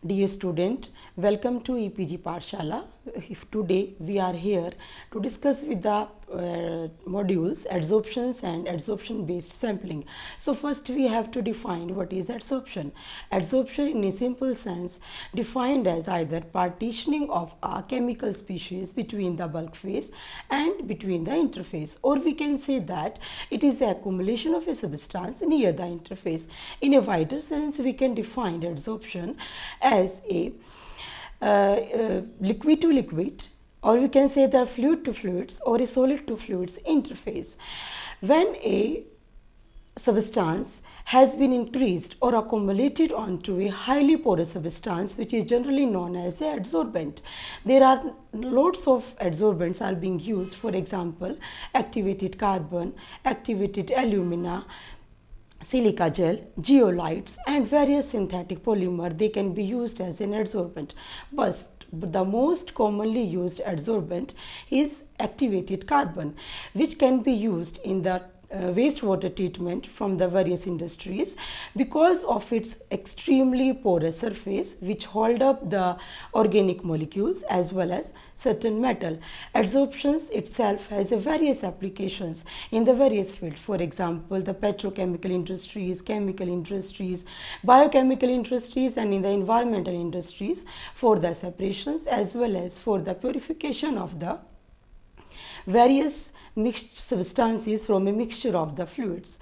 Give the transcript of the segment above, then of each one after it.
Dear student, welcome to EPG Parshala. Today we are here to discuss with the modules adsorptions and adsorption based sampling. So first we have to define what is adsorption. Adsorption in a simple sense defined as either partitioning of a chemical species between the bulk phase and between the interface, or we can say that it is the accumulation of a substance near the interface. In a wider sense, we can define adsorption as a liquid to liquid, or we can say the fluid to fluids or a solid to fluids interface. When a substance has been increased or accumulated onto a highly porous substance, which is generally known as an adsorbent. There are lots of adsorbents are being used, for example activated carbon, activated alumina, silica gel, zeolites and various synthetic polymer. They can be used as an adsorbent, but the most commonly used adsorbent is activated carbon, which can be used in the wastewater treatment from the various industries because of its extremely porous surface which hold up the organic molecules as well as certain metal. Adsorptions itself has a various applications in the various fields. For example, the petrochemical industries, chemical industries, biochemical industries and in the environmental industries for the separations as well as for the purification of the various mixed substances from a mixture of the fluids.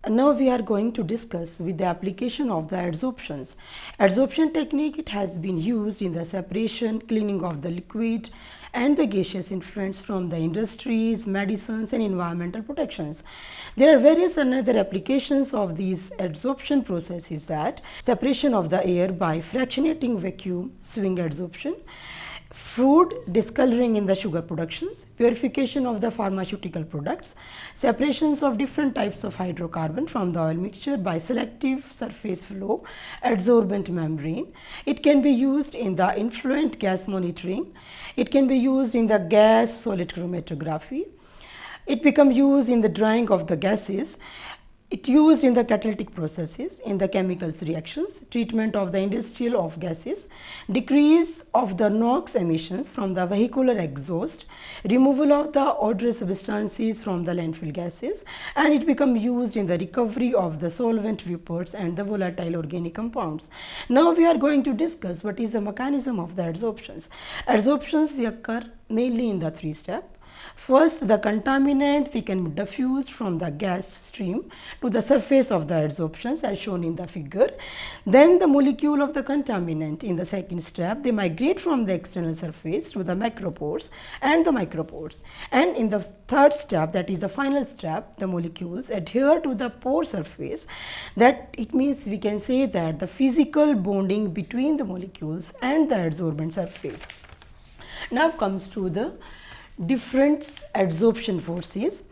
Now we are going to discuss with the application of the adsorptions. Adsorption technique, it has been used in the separation, cleaning of the liquid and the gaseous influents from the industries, medicines and environmental protections. There are various another applications of these adsorption processes, that separation of the air by fractionating vacuum swing adsorption, food discoloring in the sugar productions, purification of the pharmaceutical products, separations of different types of hydrocarbon from the oil mixture by selective surface flow adsorbent membrane. It can be used in the influent gas monitoring. It can be used in the gas solid chromatography. It become used in the drying of the gases. It used in the catalytic processes, in the chemicals reactions, treatment of the industrial off gases, decrease of the NOx emissions from the vehicular exhaust, removal of the odorous substances from the landfill gases, and it become used in the recovery of the solvent vapors and the volatile organic compounds. Now we are going to discuss what is the mechanism of the adsorptions. Adsorptions, they occur mainly in the three steps. First, the contaminant, they can be diffused from the gas stream to the surface of the adsorptions as shown in the figure. Then the molecule of the contaminant in the second step, they migrate from the external surface to the macropores and the micropores. And in the third step, that is the final step, the molecules adhere to the pore surface. That it means we can say that the physical bonding between the molecules and the adsorbent surface. Now comes to the different adsorption forces.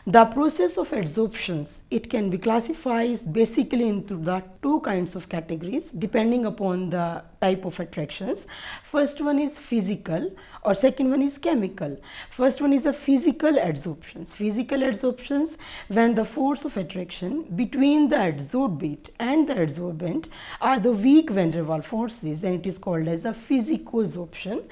The process of adsorptions, it can be classified basically into the two kinds of categories depending upon the type of attractions. First one is physical or second one is chemical. First one is the physical adsorptions. Physical adsorptions, when the force of attraction between the adsorbate and the adsorbent are the weak van der Waals forces, then it is called as a physicoadsorption.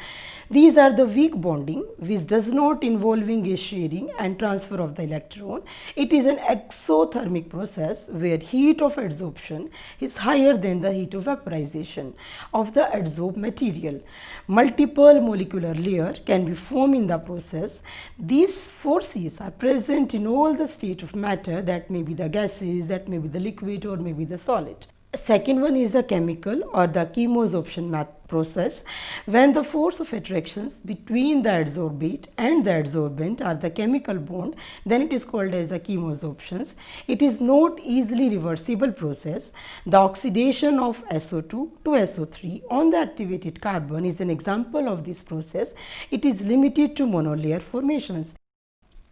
These are the weak bonding which does not involving a sharing and transfer of the electron. It is an exothermic process where heat of adsorption is higher than the heat of vaporization of the adsorbed material. Multiple molecular layer can be formed in the process. These forces are present in all the state of matter, that may be the gases, that may be the liquid or maybe the solid. Second one is the chemical or the chemoadsorption process. When the force of attractions between the adsorbate and the adsorbent are the chemical bond, then it is called as the chemoadsorptions. It is not easily reversible process. The oxidation of SO2 to SO3 on the activated carbon is an example of this process. It is limited to monolayer formations.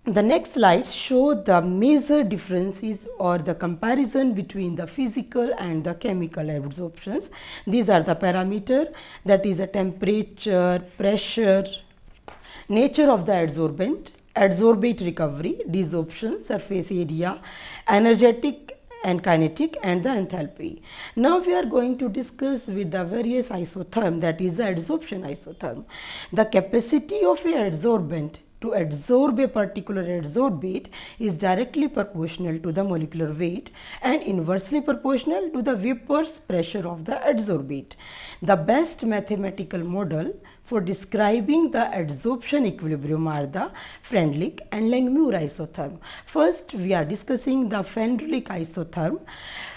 The next slides show the major differences or the comparison between the physical and the chemical adsorptions. These are the parameter, that is the temperature, pressure, nature of the adsorbent, adsorbate recovery, desorption, surface area, energetic and kinetic and the enthalpy. Now we are going to discuss with the various isotherm, that is the adsorption isotherm. The capacity of a adsorbent to adsorb a particular adsorbate is directly proportional to the molecular weight and inversely proportional to the Weber's pressure of the adsorbate. The best mathematical model for describing the adsorption equilibrium are the Freundlich and Langmuir isotherm. First, we are discussing the Freundlich isotherm.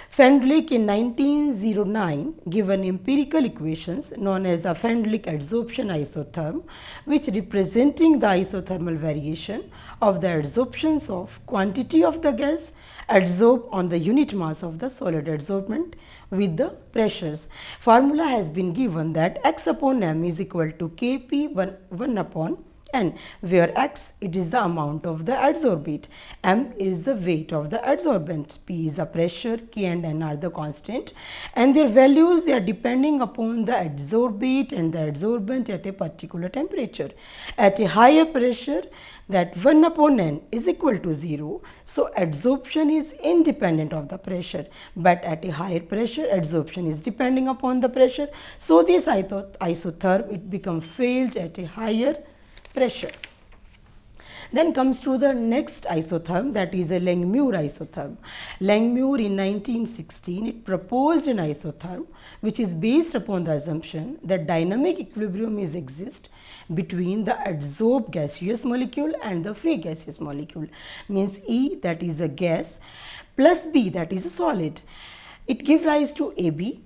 Freundlich in 1909 given empirical equations known as the Freundlich adsorption isotherm, which representing the isothermal variation of the adsorptions of quantity of the gas adsorbed on the unit mass of the solid adsorbent with the pressures. Formula has been given that x upon m is equal to Kp 1 upon n, where x it is the amount of the adsorbate, m is the weight of the adsorbent, p is the pressure, k and n are the constant, and their values they are depending upon the adsorbate and the adsorbent at a particular temperature. At a higher pressure, that 1 upon n is equal to 0, so adsorption is independent of the pressure, but at a higher pressure adsorption is depending upon the pressure, so this isotherm it becomes failed at a higher pressure. Then comes to the next isotherm, that is a Langmuir isotherm. Langmuir in 1916 it proposed an isotherm which is based upon the assumption that dynamic equilibrium is exist between the adsorbed gaseous molecule and the free gaseous molecule, means E that is a gas plus B that is a solid. It gives rise to AB,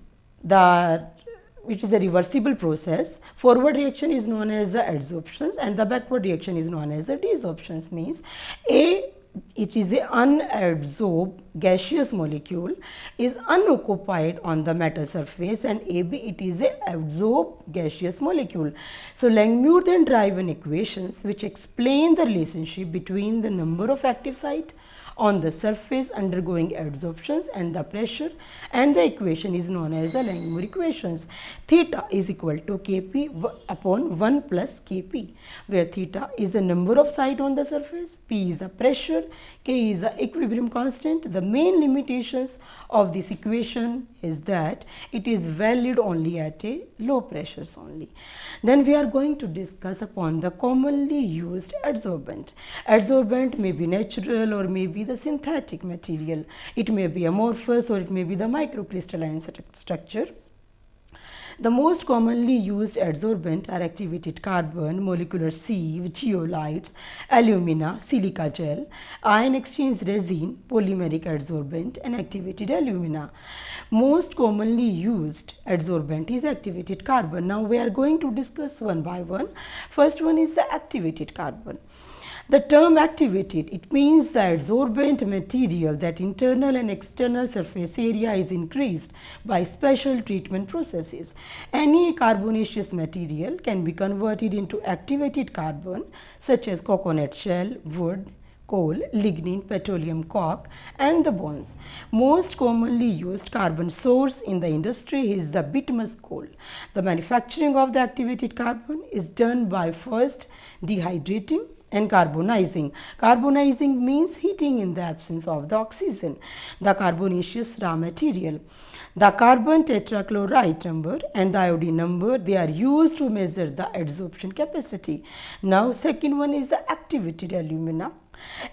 which is a reversible process. Forward reaction is known as the adsorptions and the backward reaction is known as the desorptions, means A, which is a unadsorbed gaseous molecule, is unoccupied on the metal surface, and AB it is a adsorbed gaseous molecule. So Langmuir then drive an equations which explain the relationship between the number of active site on the surface undergoing adsorptions and the pressure, and the equation is known as the Langmuir equations. Theta is equal to Kp upon 1 plus Kp, where theta is the number of site on the surface, P is the pressure, K is the equilibrium constant. The main limitations of this equation is that it is valid only at a low pressures only. Then we are going to discuss upon the commonly used adsorbent. Adsorbent may be natural or may be the synthetic material. It may be amorphous or it may be the microcrystalline structure. The most commonly used adsorbent are activated carbon, molecular sieve, zeolites, alumina, silica gel, ion exchange resin, polymeric adsorbent, and activated alumina. Most commonly used adsorbent is activated carbon. Now we are going to discuss one by one. First one is the activated carbon. The term activated, it means the adsorbent material that internal and external surface area is increased by special treatment processes. Any carbonaceous material can be converted into activated carbon such as coconut shell, wood, coal, lignin, petroleum coke, and the bones. Most commonly used carbon source in the industry is the bituminous coal. The manufacturing of the activated carbon is done by first dehydrating and carbonizing. Carbonizing means heating in the absence of the oxygen, the carbonaceous raw material. The carbon tetrachloride number and the iodine number, they are used to measure the adsorption capacity. Now second one is the activated alumina.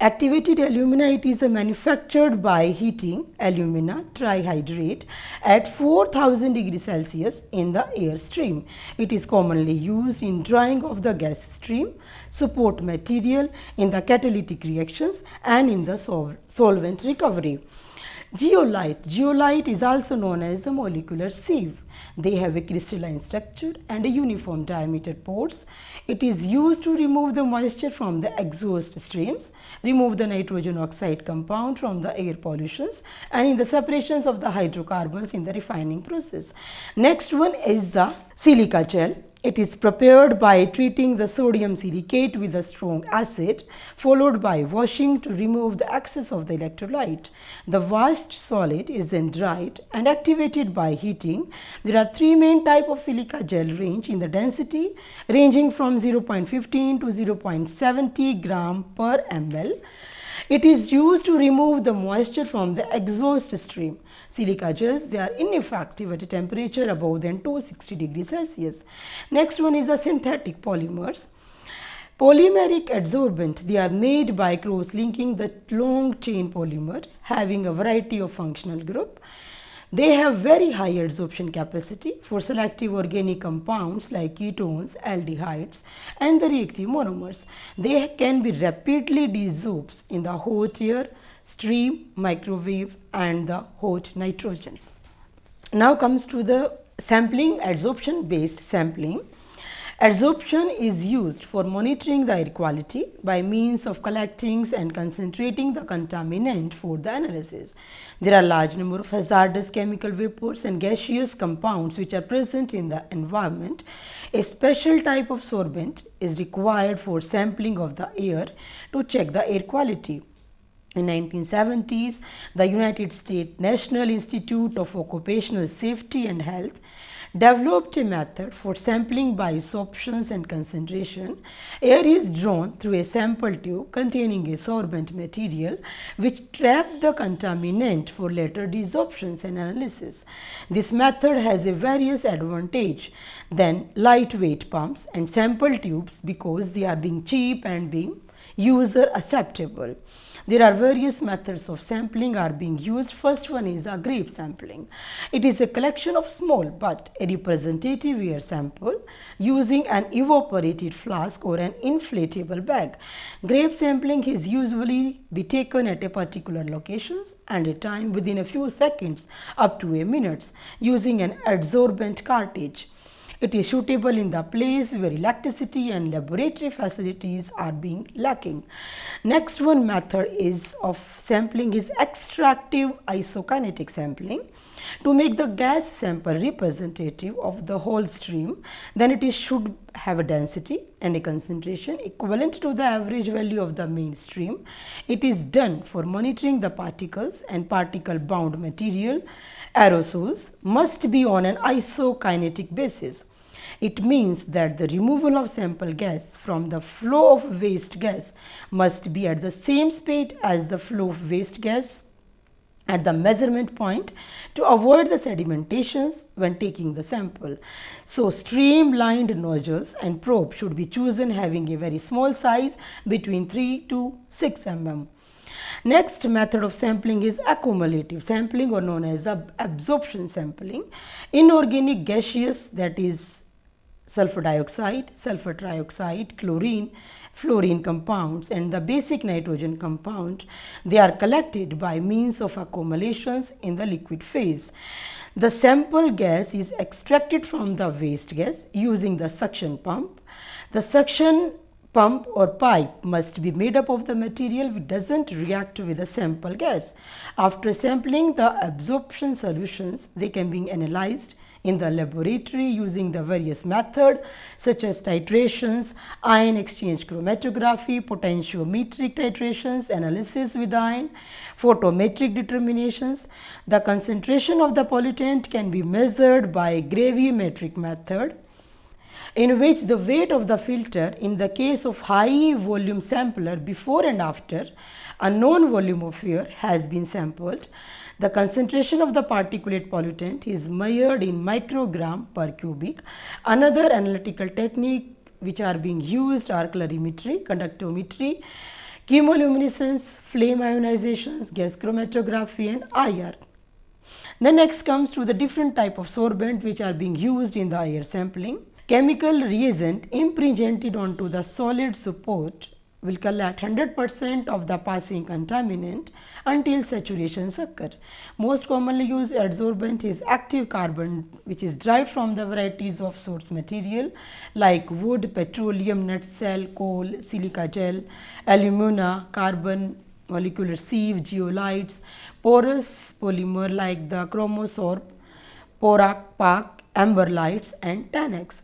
Activated alumina, it is manufactured by heating alumina trihydrate at 4000 degrees Celsius in the air stream. It is commonly used in drying of the gas stream, support material in the catalytic reactions, and in the solvent recovery. Zeolite is also known as a molecular sieve. They have a crystalline structure and a uniform diameter pores. It is used to remove the moisture from the exhaust streams, remove the nitrogen oxide compound from the air pollutions, and in the separations of the hydrocarbons in the refining process. Next one is the silica gel. It is prepared by treating the sodium silicate with a strong acid, followed by washing to remove the excess of the electrolyte. The washed solid is then dried and activated by heating. There are three main types of silica gel range in the density, ranging from 0.15 to 0.70 gram per ml. It is used to remove the moisture from the exhaust stream. Silica gels, they are ineffective at a temperature above than 260 degrees Celsius. Next one is the synthetic polymers. Polymeric adsorbent, they are made by cross-linking the long chain polymer having a variety of functional group. They have very high adsorption capacity for selective organic compounds like ketones, aldehydes and the reactive monomers. They can be rapidly desorbed in the hot air, steam, microwave and the hot nitrogens. Now comes to the sampling, adsorption based sampling. Adsorption is used for monitoring the air quality by means of collecting and concentrating the contaminant for the analysis. There are large number of hazardous chemical vapors and gaseous compounds which are present in the environment. A special type of sorbent is required for sampling of the air to check the air quality. In 1970s, the United States National Institute of Occupational Safety and Health developed a method for sampling by absorption and concentration. Air is drawn through a sample tube containing a sorbent material which traps the contaminant for later desorption and analysis. This method has a various advantage than lightweight pumps and sample tubes because they are being cheap and being user acceptable. There are various methods of sampling are being used. First one is the grape sampling. It is a collection of small but a representative air sample using an evaporated flask or an inflatable bag. Grape sampling is usually be taken at a particular locations and a time within a few seconds up to a minute using an adsorbent cartridge. It is suitable in the place where electricity and laboratory facilities are being lacking. Next one method is of sampling is extractive isokinetic sampling. To make the gas sample representative of the whole stream, then it should have a density and a concentration equivalent to the average value of the main stream. It is done for monitoring the particles and particle bound material. Aerosols must be on an isokinetic basis. It means that the removal of sample gas from the flow of waste gas must be at the same speed as the flow of waste gas at the measurement point to avoid the sedimentations when taking the sample. So, streamlined nozzles and probe should be chosen having a very small size between 3 to 6 mm. Next method of sampling is accumulative sampling or known as absorption sampling. Inorganic gaseous, that is sulfur dioxide, sulfur trioxide, chlorine, fluorine compounds and the basic nitrogen compound, they are collected by means of accumulations in the liquid phase. The sample gas is extracted from the waste gas using the suction pump. The suction pump or pipe must be made up of the material which does not react with the sample gas. After sampling the absorption solutions, they can be analyzed in the laboratory using the various methods such as titrations, ion exchange chromatography, potentiometric titrations, analysis with ion, photometric determinations. The concentration of the pollutant can be measured by gravimetric method, in which the weight of the filter in the case of high volume sampler before and after a known volume of air has been sampled. The concentration of the particulate pollutant is measured in microgram per cubic. Another analytical technique which are being used are colorimetry, conductometry, chemoluminescence, flame ionizations, gas chromatography and IR. The next comes to the different type of sorbent which are being used in the air sampling. Chemical reagent imprinted onto the solid support will collect 100% of the passing contaminant until saturations occur. Most commonly used adsorbent is active carbon, which is derived from the varieties of source material like wood, petroleum, nutshell, coal, silica gel, alumina, carbon, molecular sieve, zeolites, porous polymer like the chromosorb, porac, amberlites and tannex.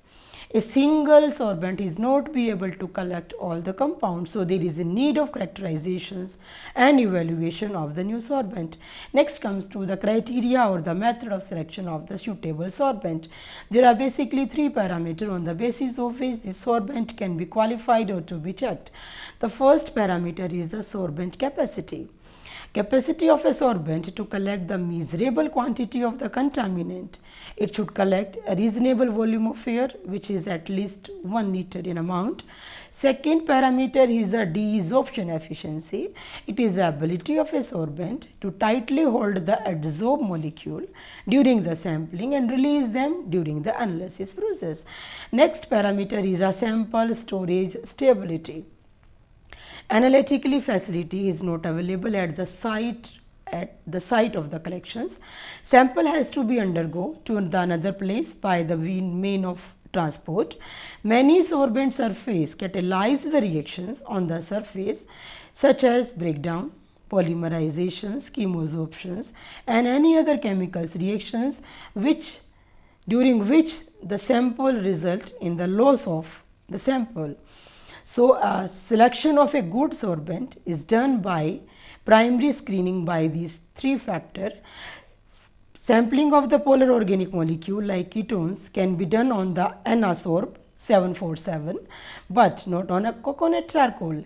A single sorbent is not be able to collect all the compounds. So, there is a need of characterizations and evaluation of the new sorbent. Next comes to the criteria or the method of selection of the suitable sorbent. There are basically three parameters on the basis of which the sorbent can be qualified or to be checked. The first parameter is the sorbent capacity. Capacity of a sorbent to collect the measurable quantity of the contaminant. It should collect a reasonable volume of air, which is at least 1 liter in amount. Second parameter is the desorption efficiency. It is the ability of a sorbent to tightly hold the adsorbed molecule during the sampling and release them during the analysis process. Next parameter is a sample storage stability. Analytically, facility is not available at the site of the collections. Sample has to be undergo to the another place by the mean of transport. Many sorbent surface catalyze the reactions on the surface such as breakdown, polymerizations, chemosorptions and any other chemicals reactions during which the sample result in the loss of the sample. So, selection of a good sorbent is done by primary screening by these three factors. Sampling of the polar organic molecule like ketones can be done on the Anasorb 747, but not on a coconut charcoal.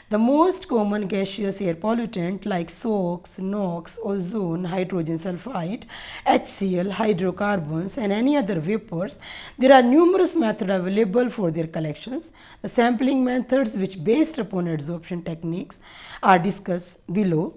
The most common gaseous air pollutant like SOx, NOx, ozone, hydrogen sulfide, HCl, hydrocarbons and any other vapors, there are numerous methods available for their collections. The sampling methods which based upon adsorption techniques are discussed below.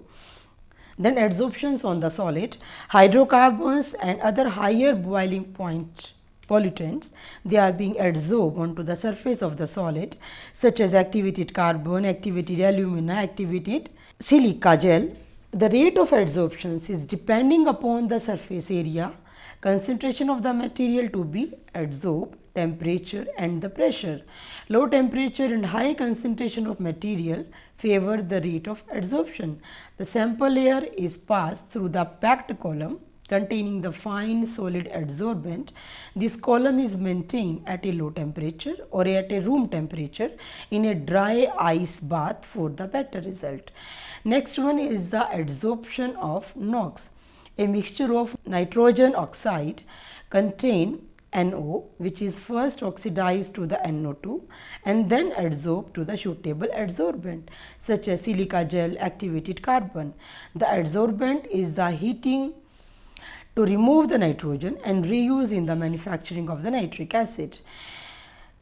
Then adsorptions on the solid, hydrocarbons and other higher boiling point pollutants, they are being adsorbed onto the surface of the solid such as activated carbon, activated alumina, activated silica gel. The rate of adsorptions is depending upon the surface area, concentration of the material to be adsorbed, temperature and the pressure. Low temperature and high concentration of material favor the rate of adsorption. The sample air is passed through the packed column containing the fine solid adsorbent. This column is maintained at a low temperature or at a room temperature in a dry ice bath for the better result. Next one is the adsorption of NOx. A mixture of nitrogen oxide contain NO, which is first oxidized to the NO2 and then adsorbed to the suitable adsorbent such as silica gel, activated carbon. The adsorbent is the heating to remove the nitrogen and reuse in the manufacturing of the nitric acid.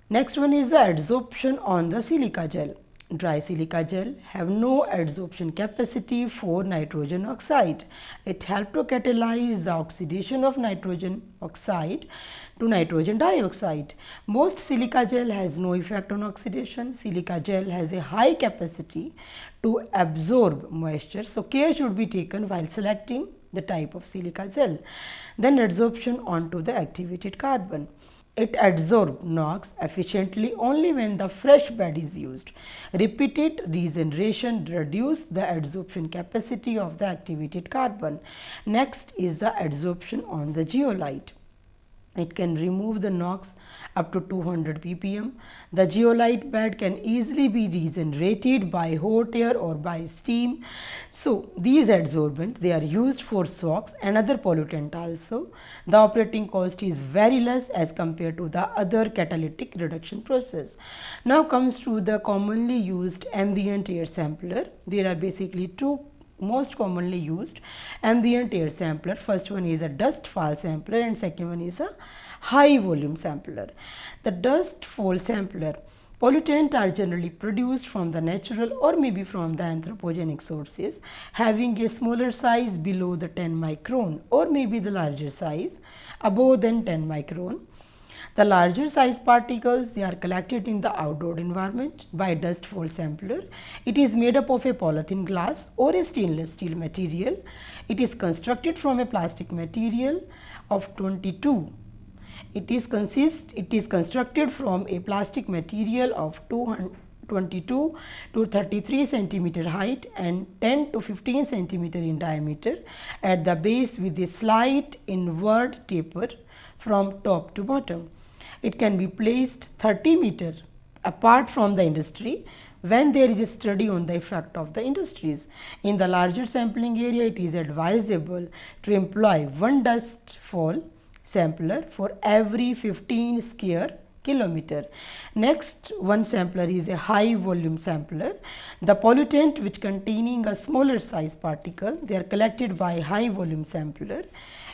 Next one is the adsorption on the silica gel. Dry silica gel have no adsorption capacity for nitrogen oxide. It helps to catalyze the oxidation of nitrogen oxide to nitrogen dioxide. Most silica gel has no effect on oxidation. Silica gel has a high capacity to absorb moisture. So, care should be taken while selecting the type of silica gel. Then adsorption onto the activated carbon. It adsorbs NOx efficiently only when the fresh bed is used. Repeated regeneration reduces the adsorption capacity of the activated carbon. Next is the adsorption on the zeolite. It can remove the NOx up to 200 ppm. The zeolite bed can easily be regenerated by hot air or by steam. So, these adsorbents, they are used for SOx and other pollutant also. The operating cost is very less as compared to the other catalytic reduction process. Now comes to the commonly used ambient air sampler. There are basically two most commonly used ambient air sampler. First one is a dust fall sampler and second one is a high volume sampler. The dust fall sampler, pollutants are generally produced from the natural or maybe from the anthropogenic sources having a smaller size below the 10 micron or maybe the larger size above than 10 micron. The larger size particles, they are collected in the outdoor environment by dust fall sampler. It is made up of a polythene glass or a stainless steel material. It is constructed from a plastic material of 22. It is constructed from a plastic material of 22 to 33 centimeter height and 10 to 15 centimeter in diameter at the base with a slight inward taper from top to bottom. It can be placed 30 meter apart from the industry when there is a study on the effect of the industries. In the larger sampling area, it is advisable to employ one dust fall sampler for every 15 square kilometer. Next one sampler is a high volume sampler. The pollutant which containing a smaller size particle, they are collected by high volume sampler.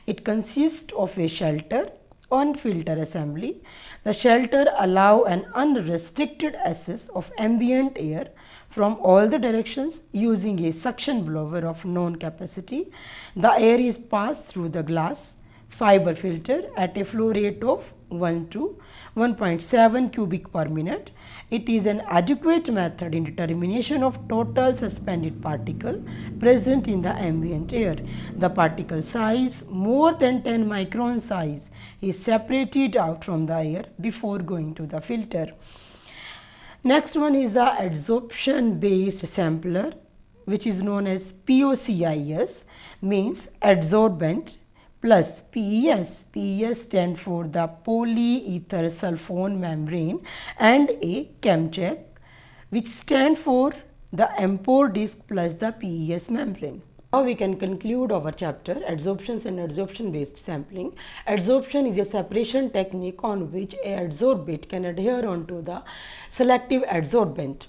It consists of a shelter on filter assembly. The shelter allow an unrestricted access of ambient air from all the directions using a suction blower of known capacity. The air is passed through the glass fiber filter at a flow rate of 1 to 1.7 cubic per minute. It is an adequate method in determination of total suspended particle present in the ambient air. The particle size more than 10 micron size is separated out from the air before going to the filter. Next one is the adsorption based sampler, which is known as POCIS, means adsorbent plus PES. PES stand for the polyether sulfone membrane, and a ChemCheck, which stand for the Ampere disc plus the PES membrane. Now we can conclude our chapter adsorptions and adsorption based sampling. Adsorption is a separation technique on which a adsorbate can adhere onto the selective adsorbent.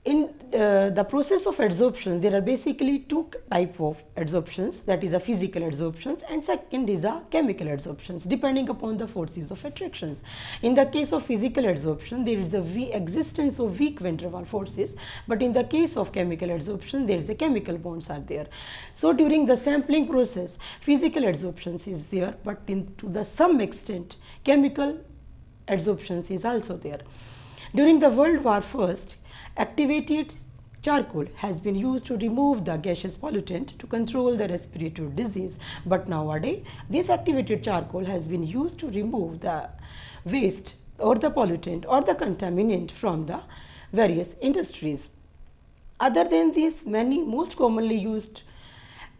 In the process of adsorption, there are basically two types of adsorptions, that is a physical adsorptions and second is a chemical adsorptions, depending upon the forces of attractions. In the case of physical adsorption, there is a existence of weak van der Waals forces, but in the case of chemical adsorption, there is a chemical bonds are there. So during the sampling process, physical adsorptions is there, but to the some extent, chemical adsorptions is also there. During the World War I, activated charcoal has been used to remove the gaseous pollutant to control the respiratory disease, but nowadays this activated charcoal has been used to remove the waste or the pollutant or the contaminant from the various industries. Other than this, many most commonly used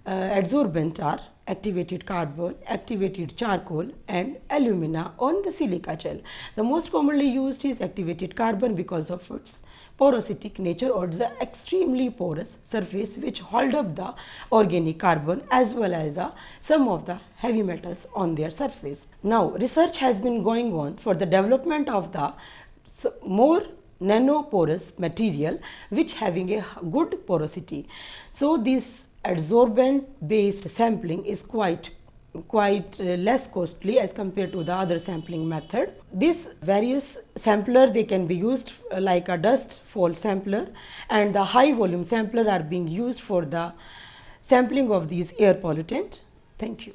adsorbent are activated carbon, activated charcoal and alumina on the silica gel. The most commonly used is activated carbon because of its porositic nature or the extremely porous surface which hold up the organic carbon as well as some of the heavy metals on their surface. Now research has been going on for the development of the more nanoporous material which having a good porosity. So this adsorbent based sampling is quite less costly as compared to the other sampling method. This various sampler, they can be used like a dust fall sampler, and the high volume sampler are being used for the sampling of these air pollutant. Thank you.